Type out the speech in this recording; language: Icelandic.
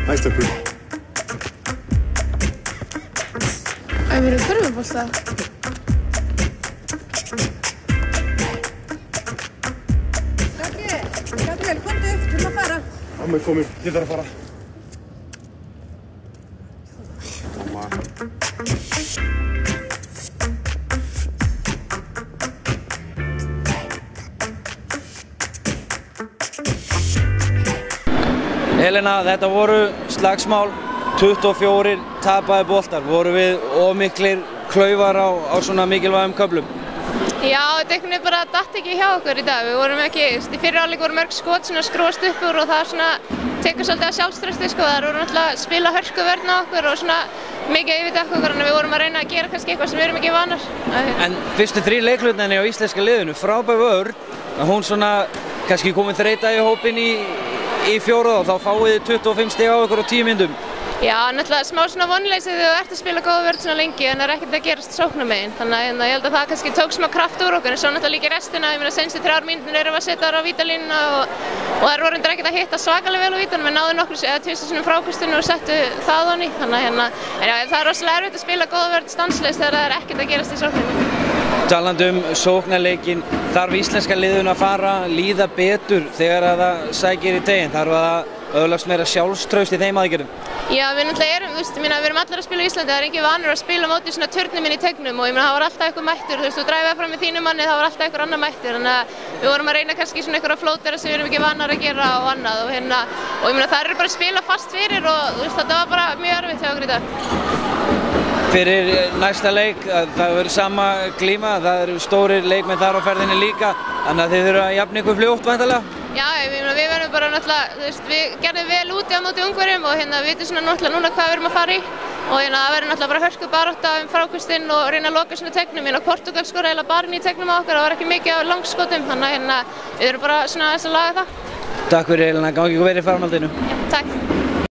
Nice stökkur. Æfirðu körfubolta? Gabriel, komdu upp, við erum að fara. Amma er komin, ég þarf að fara. Helena, þetta voru slagsmál, 24 tapaði boltar. Voru við of miklir klaufar á svona mikilvægum köflum? Já, þetta einhvern veginn bara datt ekki hjá okkur í dag. Við vorum ekki, í fyrri hálfleik voru mörg skot svona skrúfast upp úr og það svona tekur svolítið að sjálfstrausti sko. Það voru náttúrulega að spila hörkuvörn á okkur og svona mikið yfirdekka okkur, þannig að við vorum að reyna að gera kannski eitthvað sem við erum ekki vanar. En fyrstu 3 leikhlutninni á íslenska liðinu, frábær vörn, hún svona kannski komin þreyta í hópinn í fjóra og þá fáið þið 25 stig á ykkur á 10 mínútum. Já, náttúrulega smá svona vonleysi þegar þú ert að spila góða vörn svona lengi en það er ekkert að gerast sóknarmegin. Þannig að ég held að það kannski tók smá kraft úr okkur en svo náttúrulega líka restina, ég meina seinustu 3 mínútur erum við að setja þar á vítalínuna og það voru reyndar ekkert að hitta svakalega vel á vítanum, við náðum nokkur eða 2 sinnum frákastinu og settu það honni. Þannig að en já, það er rosalega erfitt að spila góða vörn stanslaust þegar það er ekkert að gerast í sóknarmegin. Talandi sóknarleikinn, þarf íslenska liðun að fara líða betur þegar það sækir í teginn? Þarf að öðlast meira sjálfstraust í þeim aðgerðum? Já, við náttúrulega erum, við erum allir að spila í Íslandi, það er engin vanur að spila móti svona turnum inn í tegnum og það var alltaf eitthvað mættur, þú dræfið fram með þínu manni, það var alltaf eitthvað annar mættur, þannig að við vorum að reyna kannski svona eitthvað flótera sem við erum ekki vanar að gera og annað og það er bara að spila fast fyrir og þetta var bara mjög erfitt hjá okkur í dag. Fyrir næsta leik, það verður sama klíma, það eru stórir leikmenn þar á ferðinni líka, þannig að þið þurfa að jafna ykkur fljótt væntanlega? Já, við verðum bara náttúrulega, við gerðum vel úti á móti Ungverjum og við vitum svona náttúrulega núna hvað við erum að fara í og það verður náttúrulega bara hörku barátta frákastinn og reyna að loka svona tegnum. Portúgal skoraði eiginlega bara inn í tegnum á okkur, það var ekki mikið af langskotum, þannig að við erum bara svona að laga það. Takk fyrir Helena, gangi ykkur vel í framhaldinu. Já, takk.